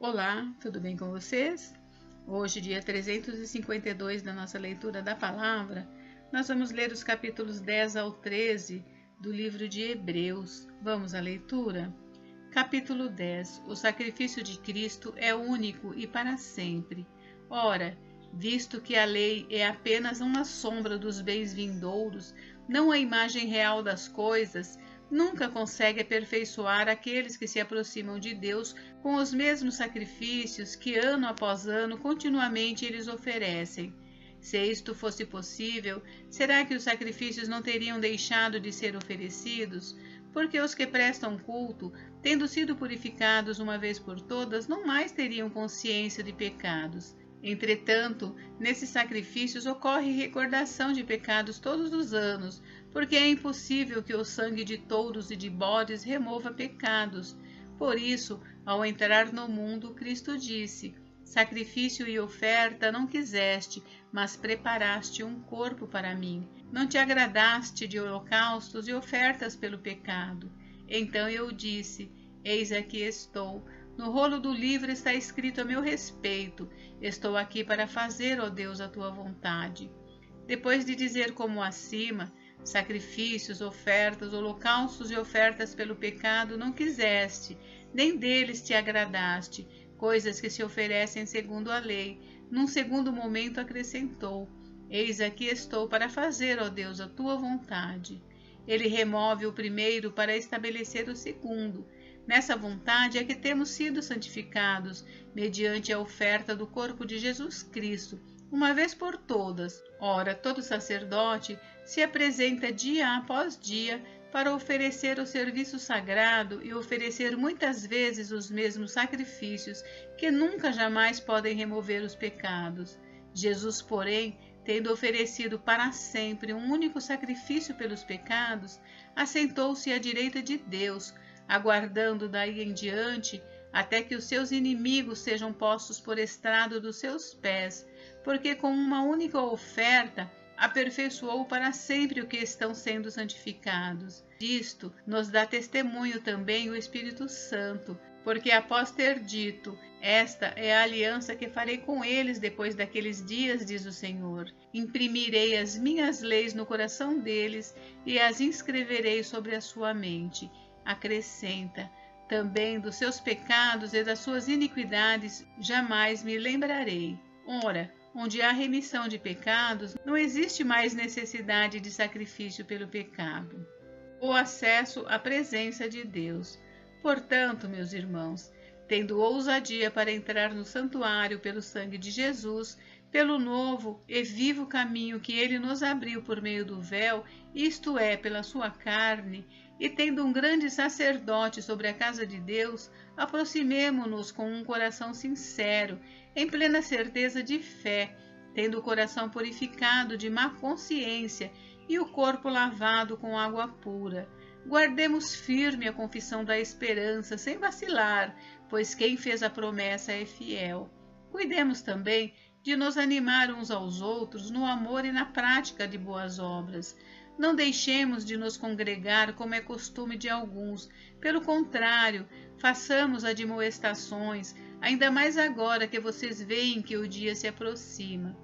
Olá, tudo bem com vocês? Hoje, dia 352 da nossa leitura da palavra, nós vamos ler os capítulos 10 ao 13 do livro de Hebreus. Vamos à leitura? Capítulo 10. O sacrifício de Cristo é único e para sempre. Ora, visto que a lei é apenas uma sombra dos bens vindouros, não a imagem real das coisas, nunca consegue aperfeiçoar aqueles que se aproximam de Deus com os mesmos sacrifícios que ano após ano continuamente eles oferecem. Se isto fosse possível, será que os sacrifícios não teriam deixado de ser oferecidos? Porque os que prestam culto, tendo sido purificados uma vez por todas, não mais teriam consciência de pecados. Entretanto, nesses sacrifícios ocorre recordação de pecados todos os anos, porque é impossível que o sangue de touros e de bodes remova pecados. Por isso, ao entrar no mundo, Cristo disse: sacrifício e oferta não quiseste, mas preparaste um corpo para mim. Não te agradaste de holocaustos e ofertas pelo pecado. Então eu disse: eis aqui estou. No rolo do livro está escrito a meu respeito. Estou aqui para fazer, ó Deus, a tua vontade. Depois de dizer como acima, sacrifícios, ofertas, holocaustos e ofertas pelo pecado não quiseste, nem deles te agradaste, coisas que se oferecem segundo a lei. Num segundo momento acrescentou: eis aqui estou para fazer, ó Deus, a tua vontade. Ele remove o primeiro para estabelecer o segundo. Nessa vontade é que temos sido santificados, mediante a oferta do corpo de Jesus Cristo, uma vez por todas. Ora, todo sacerdote se apresenta dia após dia para oferecer o serviço sagrado e oferecer muitas vezes os mesmos sacrifícios, que nunca jamais podem remover os pecados. Jesus, porém, tendo oferecido para sempre um único sacrifício pelos pecados, assentou-se à direita de Deus, aguardando daí em diante até que os seus inimigos sejam postos por estrado dos seus pés, porque com uma única oferta aperfeiçoou para sempre o que estão sendo santificados. Disto nos dá testemunho também o Espírito Santo, porque após ter dito: esta é a aliança que farei com eles depois daqueles dias, diz o Senhor. Imprimirei as minhas leis no coração deles e as inscreverei sobre a sua mente. Acrescenta: também dos seus pecados e das suas iniquidades jamais me lembrarei. Ora, onde há remissão de pecados, não existe mais necessidade de sacrifício pelo pecado. O acesso à presença de Deus. Portanto, meus irmãos, tendo ousadia para entrar no santuário pelo sangue de Jesus, pelo novo e vivo caminho que ele nos abriu por meio do véu, isto é, pela sua carne, e tendo um grande sacerdote sobre a casa de Deus, aproximemo-nos com um coração sincero, em plena certeza de fé, tendo o coração purificado de má consciência e o corpo lavado com água pura. Guardemos firme a confissão da esperança, sem vacilar, pois quem fez a promessa é fiel. Cuidemos também de nos animar uns aos outros no amor e na prática de boas obras. Não deixemos de nos congregar como é costume de alguns. Pelo contrário, façamos admoestações, ainda mais agora que vocês veem que o dia se aproxima.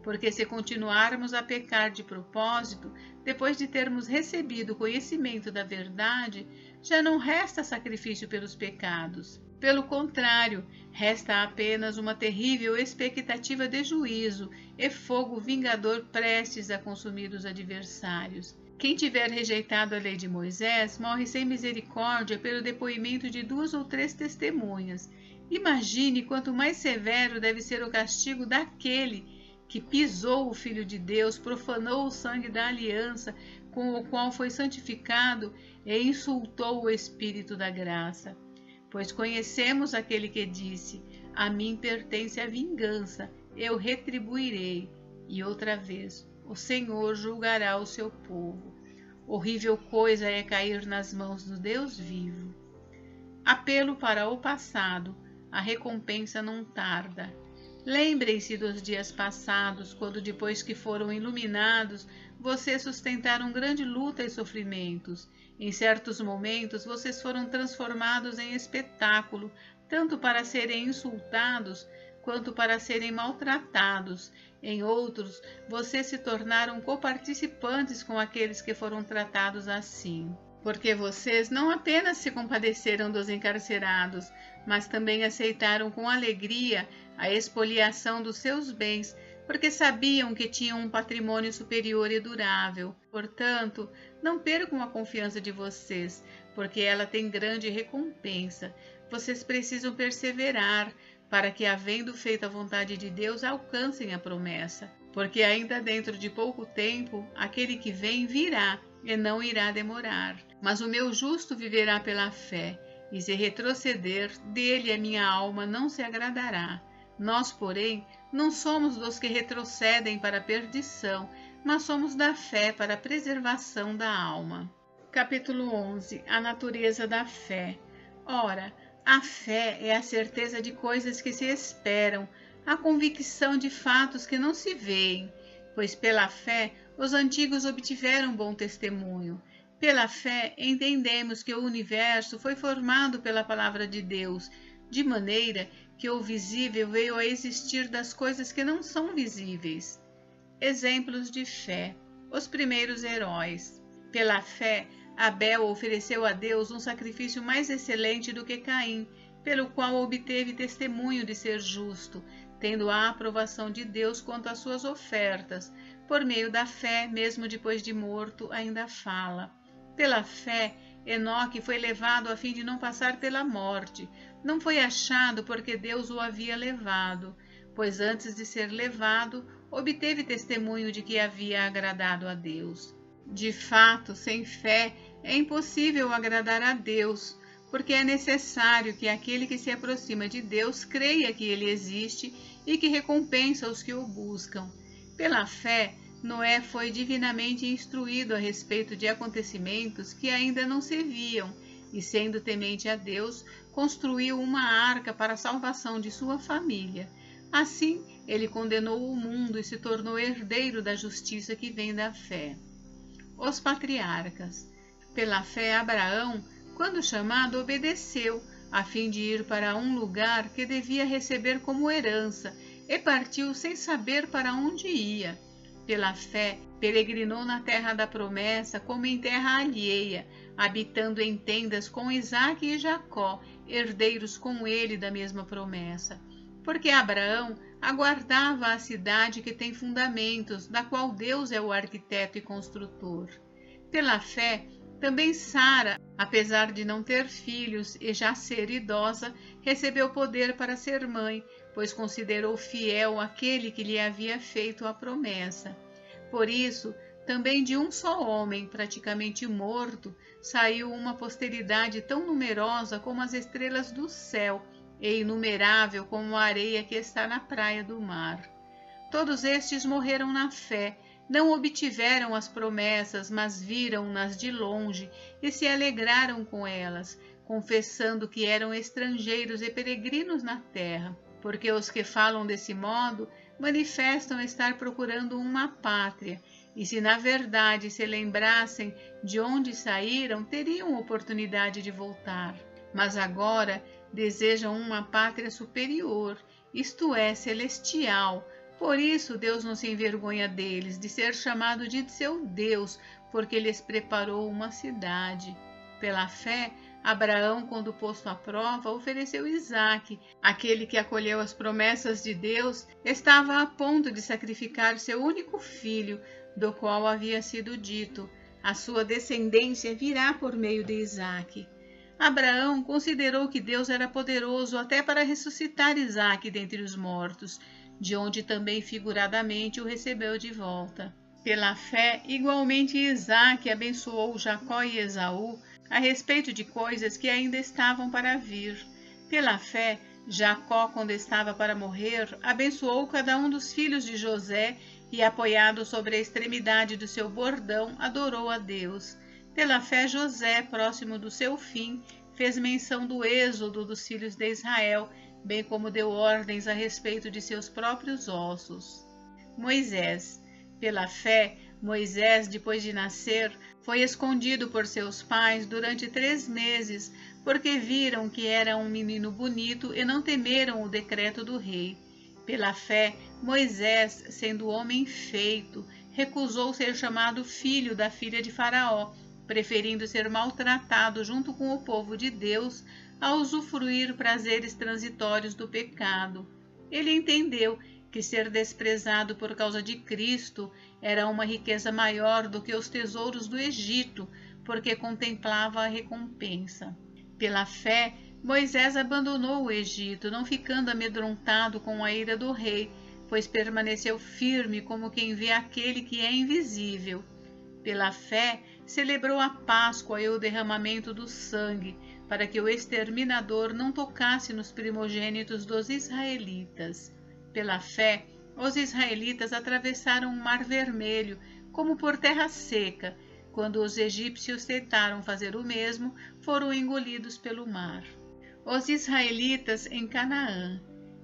Porque se continuarmos a pecar de propósito, depois de termos recebido o conhecimento da verdade, já não resta sacrifício pelos pecados. Pelo contrário, resta apenas uma terrível expectativa de juízo e fogo vingador prestes a consumir os adversários. Quem tiver rejeitado a lei de Moisés morre sem misericórdia pelo depoimento de 2 ou 3 testemunhas. Imagine quanto mais severo deve ser o castigo daquele que pisou o Filho de Deus, profanou o sangue da aliança com o qual foi santificado e insultou o Espírito da graça. Pois conhecemos aquele que disse: a mim pertence a vingança, eu retribuirei. E outra vez, o Senhor julgará o seu povo. Horrível coisa é cair nas mãos do Deus vivo. Apelo para o passado, a recompensa não tarda. Lembrem-se dos dias passados, quando depois que foram iluminados, vocês sustentaram grande luta e sofrimentos. Em certos momentos, vocês foram transformados em espetáculo, tanto para serem insultados quanto para serem maltratados. Em outros, vocês se tornaram coparticipantes com aqueles que foram tratados assim. Porque vocês não apenas se compadeceram dos encarcerados, mas também aceitaram com alegria a expoliação dos seus bens, porque sabiam que tinham um patrimônio superior e durável. Portanto, não percam a confiança de vocês, porque ela tem grande recompensa. Vocês precisam perseverar, para que, havendo feito a vontade de Deus, alcancem a promessa. Porque ainda dentro de pouco tempo, aquele que vem virá, e não irá demorar. Mas o meu justo viverá pela fé, e se retroceder, dele a minha alma não se agradará. Nós, porém, não somos dos que retrocedem para a perdição, mas somos da fé para a preservação da alma. Capítulo 11. A natureza da fé. Ora, a fé é a certeza de coisas que se esperam, a convicção de fatos que não se veem, pois pela fé os antigos obtiveram bom testemunho. Pela fé entendemos que o universo foi formado pela palavra de Deus, de maneira que o visível veio a existir das coisas que não são visíveis. Exemplos de fé. Os primeiros heróis. Pela fé, Abel ofereceu a Deus um sacrifício mais excelente do que Caim, pelo qual obteve testemunho de ser justo, tendo a aprovação de Deus quanto às suas ofertas. Por meio da fé, mesmo depois de morto, ainda fala. Pela fé, Enoque foi levado a fim de não passar pela morte. Não foi achado porque Deus o havia levado, pois antes de ser levado, obteve testemunho de que havia agradado a Deus. De fato, sem fé, é impossível agradar a Deus, porque é necessário que aquele que se aproxima de Deus creia que ele existe e que recompensa os que o buscam. Pela fé, Noé foi divinamente instruído a respeito de acontecimentos que ainda não se viam, e sendo temente a Deus, construiu uma arca para a salvação de sua família. Assim, ele condenou o mundo e se tornou herdeiro da justiça que vem da fé. Os patriarcas. Pela fé, Abraão, quando chamado, obedeceu, a fim de ir para um lugar que devia receber como herança, e partiu sem saber para onde ia. Pela fé, peregrinou na terra da promessa como em terra alheia, habitando em tendas com Isaque e Jacó, herdeiros com ele da mesma promessa. Porque Abraão aguardava a cidade que tem fundamentos, da qual Deus é o arquiteto e construtor. Pela fé, também Sara, apesar de não ter filhos e já ser idosa, recebeu poder para ser mãe, pois considerou fiel aquele que lhe havia feito a promessa. Por isso, também de um só homem, praticamente morto, saiu uma posteridade tão numerosa como as estrelas do céu, e inumerável como a areia que está na praia do mar. Todos estes morreram na fé, não obtiveram as promessas, mas viram-nas de longe e se alegraram com elas, confessando que eram estrangeiros e peregrinos na terra, porque os que falam desse modo manifestam estar procurando uma pátria, e se na verdade se lembrassem de onde saíram, teriam oportunidade de voltar. Mas agora desejam uma pátria superior, isto é, celestial. Por isso Deus não se envergonha deles, de ser chamado de seu Deus, porque lhes preparou uma cidade. Pela fé, Abraão, quando posto à prova, ofereceu Isaque. Aquele que acolheu as promessas de Deus estava a ponto de sacrificar seu único filho, do qual havia sido dito: a sua descendência virá por meio de Isaque. Abraão considerou que Deus era poderoso até para ressuscitar Isaque dentre os mortos, de onde também figuradamente o recebeu de volta. Pela fé, igualmente Isaque abençoou Jacó e Esaú a respeito de coisas que ainda estavam para vir. Pela fé, Jacó, quando estava para morrer, abençoou cada um dos filhos de José e, apoiado sobre a extremidade do seu bordão, adorou a Deus. Pela fé, José, próximo do seu fim, fez menção do êxodo dos filhos de Israel, bem como deu ordens a respeito de seus próprios ossos. Moisés. Pela fé, Moisés, depois de nascer, foi escondido por seus pais durante 3 meses porque viram que era um menino bonito e não temeram o decreto do rei. Pela fé, Moisés, sendo homem feito, recusou ser chamado filho da filha de Faraó, preferindo ser maltratado junto com o povo de Deus a usufruir prazeres transitórios do pecado. Ele entendeu que ser desprezado por causa de Cristo era uma riqueza maior do que os tesouros do Egito, porque contemplava a recompensa. Pela fé, Moisés abandonou o Egito, não ficando amedrontado com a ira do rei, pois permaneceu firme como quem vê aquele que é invisível. Pela fé, celebrou a Páscoa e o derramamento do sangue, para que o exterminador não tocasse nos primogênitos dos israelitas. Pela fé, os israelitas atravessaram o Mar Vermelho, como por terra seca. Quando os egípcios tentaram fazer o mesmo, foram engolidos pelo mar. Os israelitas em Canaã.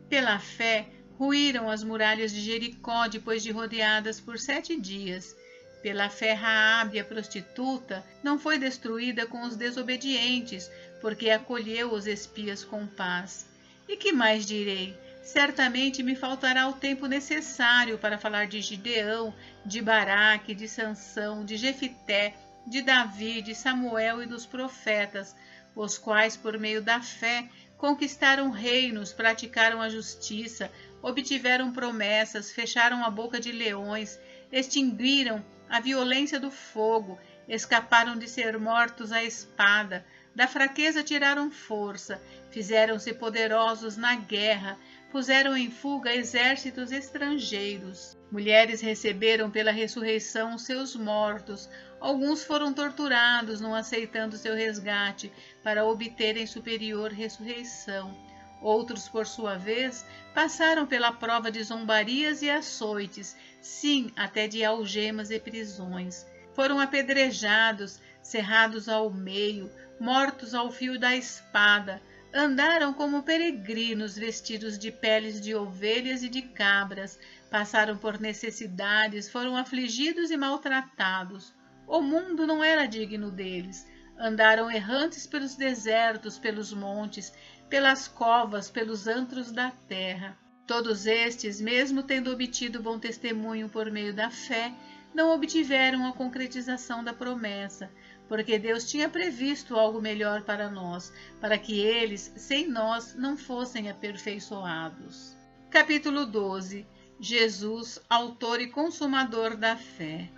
Pela fé, ruíram as muralhas de Jericó depois de rodeadas por 7 dias. Pela fé, Raabe, a prostituta, não foi destruída com os desobedientes, porque acolheu os espias com paz. E que mais direi? Certamente me faltará o tempo necessário para falar de Gideão, de Baraque, de Sansão, de Jefité, de Davi, de Samuel e dos profetas, os quais, por meio da fé, conquistaram reinos, praticaram a justiça, obtiveram promessas, fecharam a boca de leões, extinguiram a violência do fogo, escaparam de ser mortos à espada, da fraqueza tiraram força, fizeram-se poderosos na guerra, puseram em fuga exércitos estrangeiros. Mulheres receberam pela ressurreição seus mortos, alguns foram torturados, não aceitando seu resgate, para obterem superior ressurreição. Outros, por sua vez, passaram pela prova de zombarias e açoites, sim, até de algemas e prisões. Foram apedrejados, cerrados ao meio, mortos ao fio da espada. Andaram como peregrinos vestidos de peles de ovelhas e de cabras, passaram por necessidades, foram afligidos e maltratados. O mundo não era digno deles. Andaram errantes pelos desertos, pelos montes, pelas covas, pelos antros da terra. Todos estes, mesmo tendo obtido bom testemunho por meio da fé, não obtiveram a concretização da promessa, porque Deus tinha previsto algo melhor para nós, para que eles, sem nós, não fossem aperfeiçoados. Capítulo 12. Jesus, autor e consumador da fé.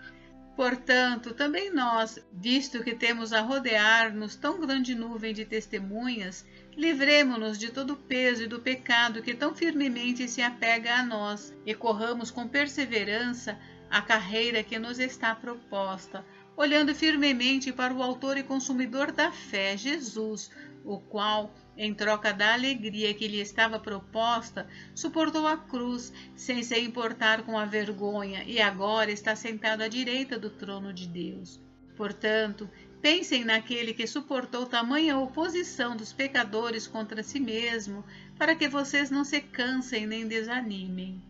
Portanto, também nós, visto que temos a rodear-nos tão grande nuvem de testemunhas, livremo-nos de todo o peso e do pecado que tão firmemente se apega a nós, e corramos com perseverança a carreira que nos está proposta, olhando firmemente para o autor e consumidor da fé, Jesus, o qual, em troca da alegria que lhe estava proposta, suportou a cruz, sem se importar com a vergonha, e agora está sentado à direita do trono de Deus. Portanto, pensem naquele que suportou tamanha oposição dos pecadores contra si mesmo, para que vocês não se cansem nem desanimem.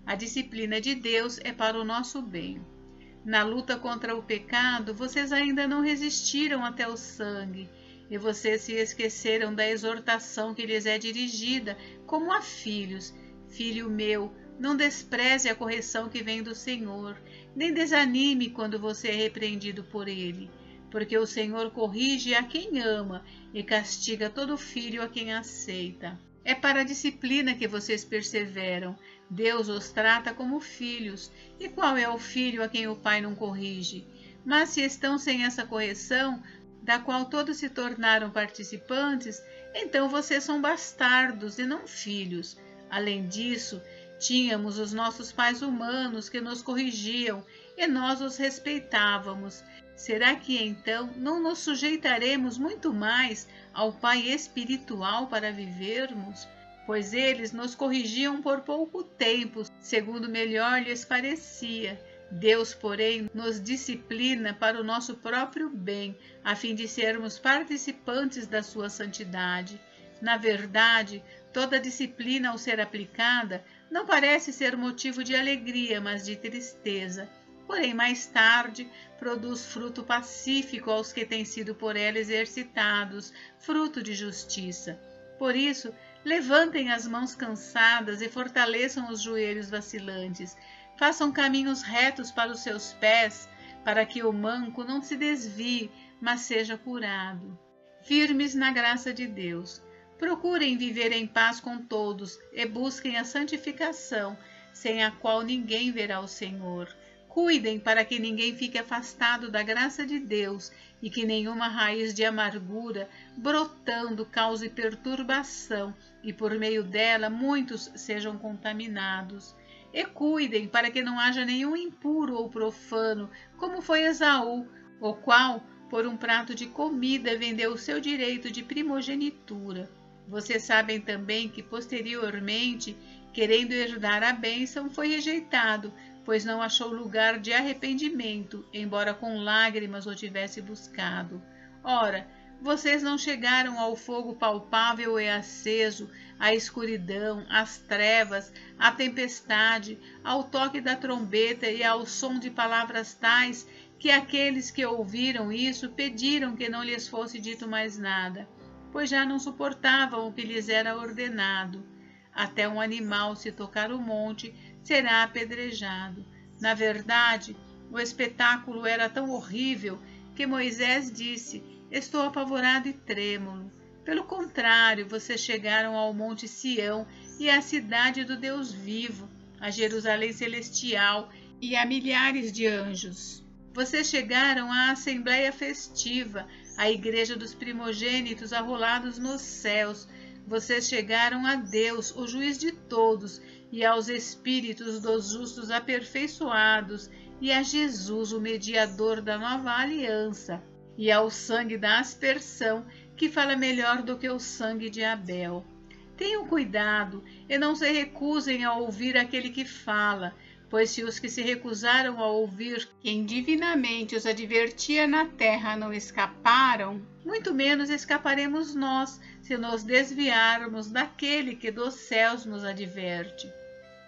A disciplina de Deus é para o nosso bem. Na luta contra o pecado, vocês ainda não resistiram até o sangue, e vocês se esqueceram da exortação que lhes é dirigida, como a filhos. Filho meu, não despreze a correção que vem do Senhor, nem desanime quando você é repreendido por Ele, porque o Senhor corrige a quem ama e castiga todo filho a quem aceita. É para a disciplina que vocês perseveram. Deus os trata como filhos. E qual é o filho a quem o pai não corrige? Mas se estão sem essa correção, da qual todos se tornaram participantes, então vocês são bastardos e não filhos. Além disso, tínhamos os nossos pais humanos que nos corrigiam e nós os respeitávamos. Será que então não nos sujeitaremos muito mais ao Pai espiritual para vivermos? Pois eles nos corrigiam por pouco tempo, segundo melhor lhes parecia. Deus, porém, nos disciplina para o nosso próprio bem, a fim de sermos participantes da sua santidade. Na verdade, toda disciplina, ao ser aplicada, não parece ser motivo de alegria, mas de tristeza. porém mais tarde produz fruto pacífico aos que têm sido por ela exercitados, fruto de justiça. Por isso, levantem as mãos cansadas e fortaleçam os joelhos vacilantes. Façam caminhos retos para os seus pés, para que o manco não se desvie, mas seja curado. Firmes na graça de Deus. Procurem viver em paz com todos e busquem a santificação, sem a qual ninguém verá o Senhor. Cuidem para que ninguém fique afastado da graça de Deus e que nenhuma raiz de amargura brotando cause perturbação e por meio dela muitos sejam contaminados. E cuidem para que não haja nenhum impuro ou profano, como foi Esaú, o qual, por um prato de comida, vendeu o seu direito de primogenitura. Vocês sabem também que posteriormente, querendo herdar a bênção, foi rejeitado, pois não achou lugar de arrependimento, embora com lágrimas o tivesse buscado. Ora, vocês não chegaram ao fogo palpável e aceso, à escuridão, às trevas, à tempestade, ao toque da trombeta e ao som de palavras tais que aqueles que ouviram isso pediram que não lhes fosse dito mais nada, pois já não suportavam o que lhes era ordenado. Até um animal, se tocar o monte, será apedrejado. Na verdade, o espetáculo era tão horrível que Moisés disse: estou apavorado e trêmulo. Pelo contrário, vocês chegaram ao monte Sião e à cidade do Deus vivo, a Jerusalém celestial e a milhares de anjos. Vocês chegaram à assembleia festiva, à igreja dos primogênitos arrolados nos céus. Vocês chegaram a Deus, o juiz de todos, e aos espíritos dos justos aperfeiçoados, e a Jesus, o mediador da nova aliança, e ao sangue da aspersão, que fala melhor do que o sangue de Abel. Tenham cuidado e não se recusem a ouvir aquele que fala, pois se os que se recusaram a ouvir quem divinamente os advertia na terra não escaparam, muito menos escaparemos nós, se nos desviarmos daquele que dos céus nos adverte.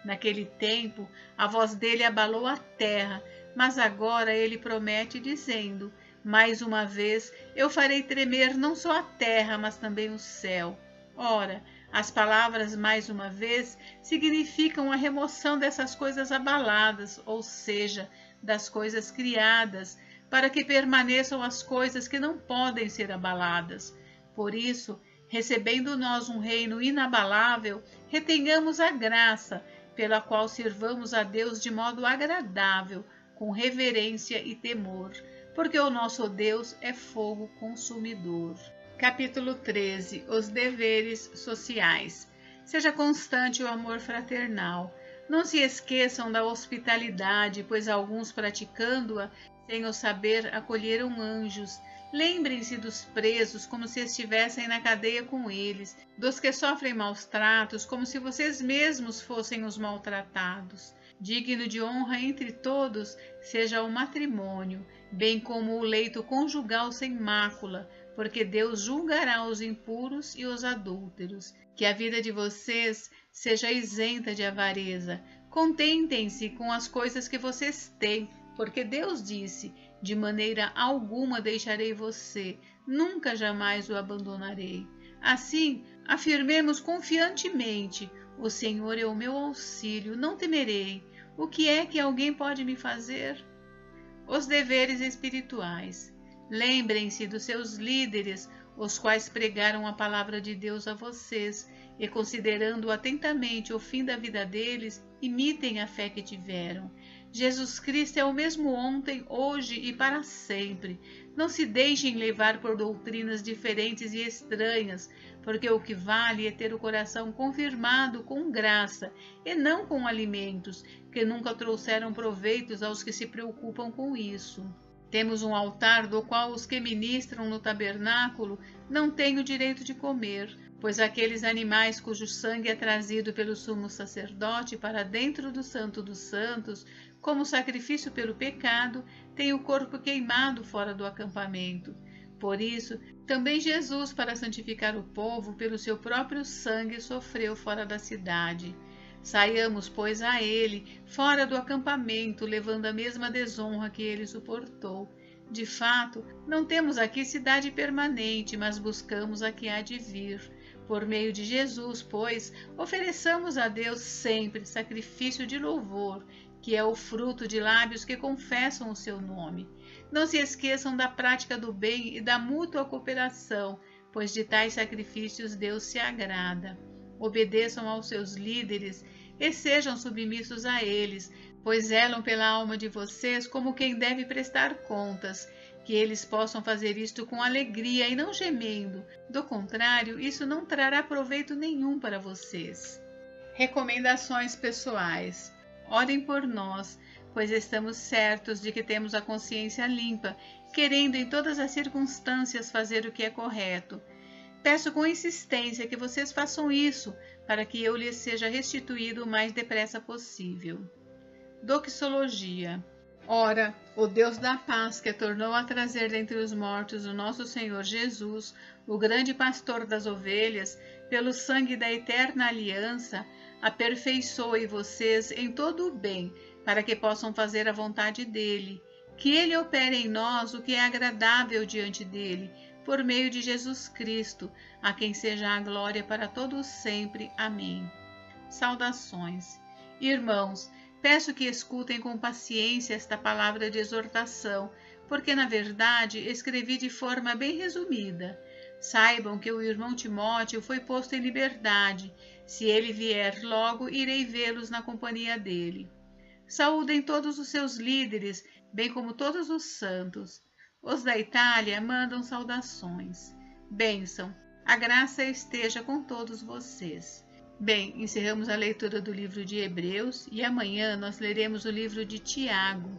Naquele tempo, a voz dele abalou a terra, mas agora ele promete, dizendo: mais uma vez eu farei tremer não só a terra, mas também o céu. Ora, as palavras mais uma vez significam a remoção dessas coisas abaladas, ou seja, das coisas criadas, para que permaneçam as coisas que não podem ser abaladas. Por isso, recebendo nós um reino inabalável, retenhamos a graça, pela qual sirvamos a Deus de modo agradável, com reverência e temor, porque o nosso Deus é fogo consumidor. Capítulo 13. Os deveres sociais. Seja constante o amor fraternal. Não se esqueçam da hospitalidade, pois alguns praticando-a, sem o saber, acolheram anjos. Lembrem-se dos presos como se estivessem na cadeia com eles, dos que sofrem maus tratos como se vocês mesmos fossem os maltratados. Digno de honra entre todos seja o matrimônio, bem como o leito conjugal sem mácula, porque Deus julgará os impuros e os adúlteros. Que a vida de vocês seja isenta de avareza. Contentem-se com as coisas que vocês têm, porque Deus disse: de maneira alguma deixarei você, nunca jamais o abandonarei. Assim, afirmemos confiantemente: o Senhor é o meu auxílio, não temerei. O que é que alguém pode me fazer? Os deveres espirituais. Lembrem-se dos seus líderes, os quais pregaram a palavra de Deus a vocês, e considerando atentamente o fim da vida deles, imitem a fé que tiveram. Jesus Cristo é o mesmo ontem, hoje e para sempre. Não se deixem levar por doutrinas diferentes e estranhas, porque o que vale é ter o coração confirmado com graça e não com alimentos, que nunca trouxeram proveitos aos que se preocupam com isso. Temos um altar do qual os que ministram no tabernáculo não têm o direito de comer, pois aqueles animais cujo sangue é trazido pelo sumo sacerdote para dentro do Santo dos Santos, como sacrifício pelo pecado, têm o corpo queimado fora do acampamento. Por isso, também Jesus, para santificar o povo, pelo seu próprio sangue, sofreu fora da cidade. Saiamos, pois, a ele, fora do acampamento, levando a mesma desonra que ele suportou. De fato, não temos aqui cidade permanente, mas buscamos a que há de vir. Por meio de Jesus, pois, ofereçamos a Deus sempre sacrifício de louvor, que é o fruto de lábios que confessam o seu nome. Não se esqueçam da prática do bem e da mútua cooperação, pois de tais sacrifícios Deus se agrada. Obedeçam aos seus líderes e sejam submissos a eles, pois zelam pela alma de vocês como quem deve prestar contas, que eles possam fazer isto com alegria e não gemendo. Do contrário, isso não trará proveito nenhum para vocês. Recomendações pessoais. Orem por nós, pois estamos certos de que temos a consciência limpa, querendo em todas as circunstâncias fazer o que é correto. Peço com insistência que vocês façam isso, para que eu lhes seja restituído o mais depressa possível. Doxologia. Ora, o Deus da paz, que tornou a trazer dentre os mortos o nosso Senhor Jesus, o grande pastor das ovelhas, pelo sangue da eterna aliança, aperfeiçoe vocês em todo o bem, para que possam fazer a vontade dele. Que ele opere em nós o que é agradável diante dele, por meio de Jesus Cristo, a quem seja a glória para todos sempre. Amém. Saudações. Irmãos, peço que escutem com paciência esta palavra de exortação, porque, na verdade, escrevi de forma bem resumida. Saibam que o irmão Timóteo foi posto em liberdade. Se ele vier logo, irei vê-los na companhia dele. Saúdem todos os seus líderes, bem como todos os santos. Os da Itália mandam saudações. Bênção. A graça esteja com todos vocês. Bem, encerramos a leitura do livro de Hebreus e amanhã nós leremos o livro de Tiago.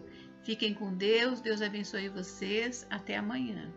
Fiquem com Deus, Deus abençoe vocês. Até amanhã.